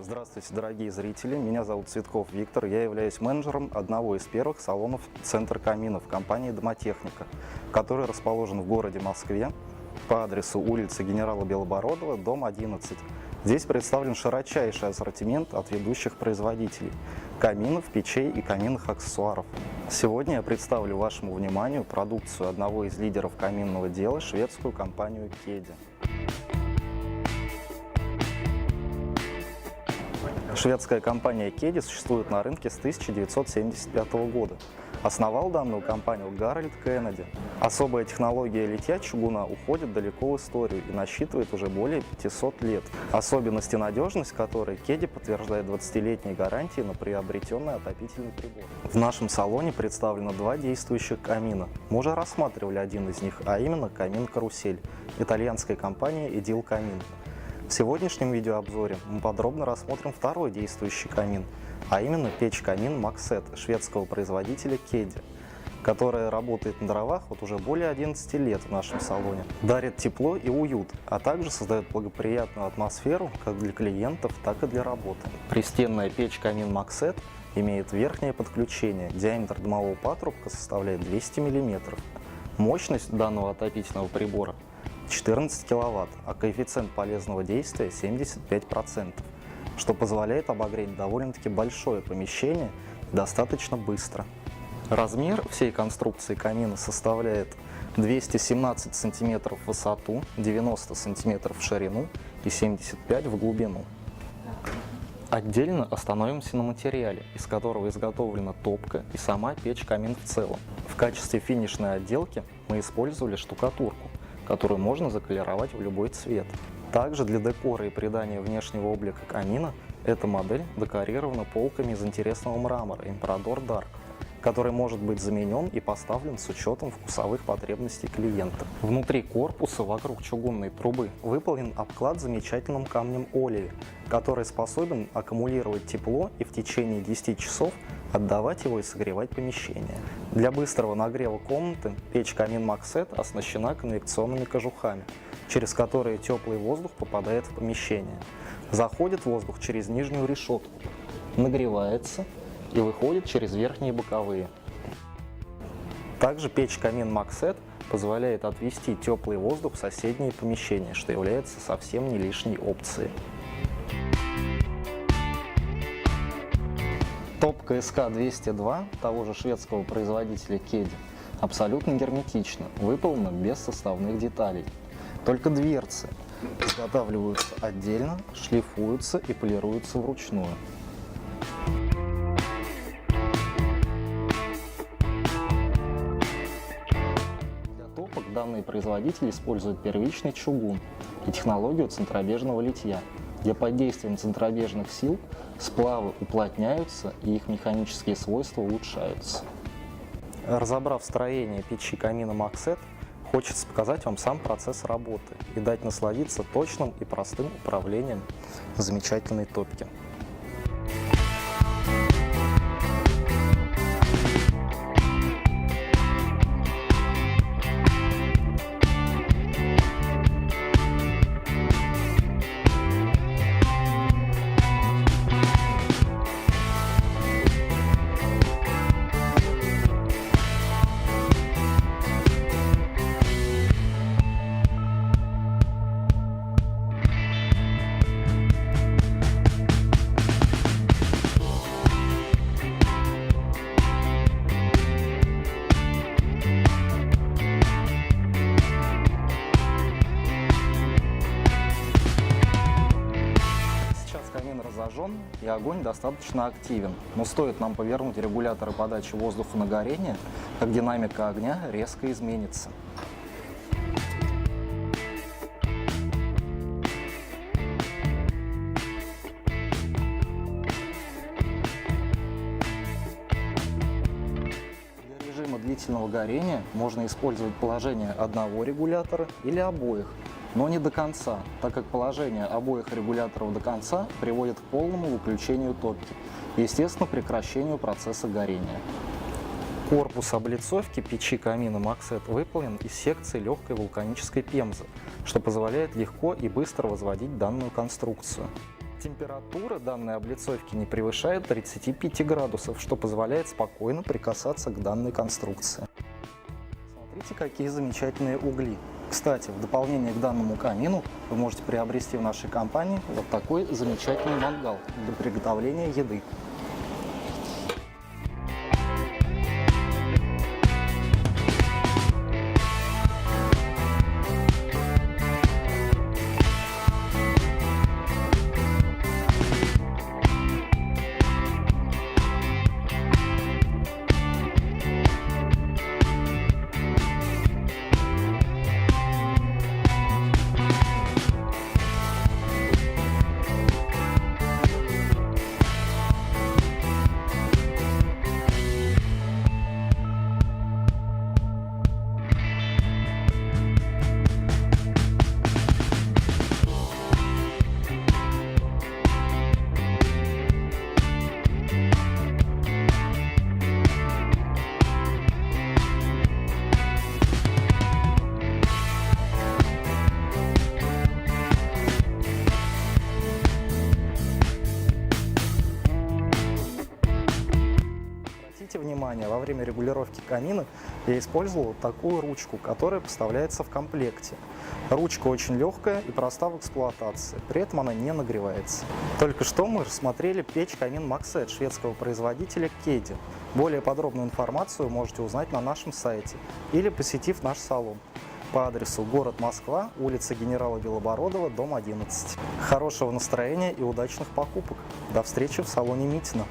Здравствуйте, дорогие зрители, меня зовут Цветков Виктор, я являюсь менеджером одного из первых салонов «Центр каминов» компании «Домотехника», который расположен в городе Москве по адресу улица Генерала Белобородова, дом 11. Здесь представлен широчайший ассортимент от ведущих производителей каминов, печей и каминных аксессуаров. Сегодня я представлю вашему вниманию продукцию одного из лидеров каминного дела, шведскую компанию «Кеди». Шведская компания «Кеди» существует на рынке с 1975 года. Основал данную компанию Гарольд Кеннеди. Особая технология литья чугуна уходит далеко в историю и насчитывает уже более 500 лет. Особенность и надежность которой «Кеди» подтверждает 20-летней гарантией на приобретенный отопительный прибор. В нашем салоне представлено два действующих камина. Мы уже рассматривали один из них, а именно камин-карусель итальянской компании «Эдил Камин». В сегодняшнем видеообзоре мы подробно рассмотрим второй действующий камин, а именно печь-камин Максет шведского производителя Кеди, которая работает на дровах уже более 11 лет в нашем салоне. Дарит тепло и уют, а также создает благоприятную атмосферу как для клиентов, так и для работы. Пристенная печь-камин Максет имеет верхнее подключение, диаметр дымового патрубка составляет 200 мм. Мощность данного отопительного прибора 14 кВт, а коэффициент полезного действия 75%, что позволяет обогреть довольно-таки большое помещение достаточно быстро. Размер всей конструкции камина составляет 217 см в высоту, 90 см в ширину и 75 в глубину. Отдельно остановимся на материале, из которого изготовлена топка и сама печь-камин в целом. В качестве финишной отделки мы использовали штукатурку, которую можно заколеровать в любой цвет. Также для декора и придания внешнего облика камина эта модель декорирована полками из интересного мрамора Император Дарк, который может быть заменен и поставлен с учетом вкусовых потребностей клиента. Внутри корпуса вокруг чугунной трубы выполнен обклад замечательным камнем олеви, который способен аккумулировать тепло и в течение 10 часов отдавать его и согревать помещение. Для быстрого нагрева комнаты печь-камин Максет оснащена конвекционными кожухами, через которые теплый воздух попадает в помещение. Заходит воздух через нижнюю решетку, нагревается и выходит через верхние боковые. Также печь-камин Максет позволяет отвести теплый воздух в соседние помещения, что является совсем не лишней опцией. Топка СК-202 того же шведского производителя Кеди абсолютно герметична, выполнена без составных деталей. Только дверцы изготавливаются отдельно, шлифуются и полируются вручную. Для топок данный производитель использует первичный чугун и технологию центробежного литья, где под действием центробежных сил сплавы уплотняются и их механические свойства улучшаются. Разобрав строение печи камина Максет, хочется показать вам сам процесс работы и дать насладиться точным и простым управлением замечательной топки. Разожжен и огонь достаточно активен, но стоит нам повернуть регуляторы подачи воздуха на горение, как динамика огня резко изменится. Для режима длительного горения можно использовать положение одного регулятора или обоих, но не до конца, так как положение обоих регуляторов до конца приводит к полному выключению топки и, естественно, прекращению процесса горения. Корпус облицовки печи камина Максет выполнен из секции легкой вулканической пемзы, что позволяет легко и быстро возводить данную конструкцию. Температура данной облицовки не превышает 35 градусов, что позволяет спокойно прикасаться к данной конструкции. Смотрите, какие замечательные угли. Кстати, в дополнение к данному камину вы можете приобрести в нашей компании вот такой замечательный мангал для приготовления еды. Обратите внимание, во время регулировки камина я использовал вот такую ручку, которая поставляется в комплекте. Ручка очень легкая и проста в эксплуатации, при этом она не нагревается. Только что мы рассмотрели печь-камин Maxed шведского производителя Kedde. Более подробную информацию можете узнать на нашем сайте или посетив наш салон по адресу город Москва, улица Генерала Белобородова, дом 11. Хорошего настроения и удачных покупок. До встречи в салоне Митина.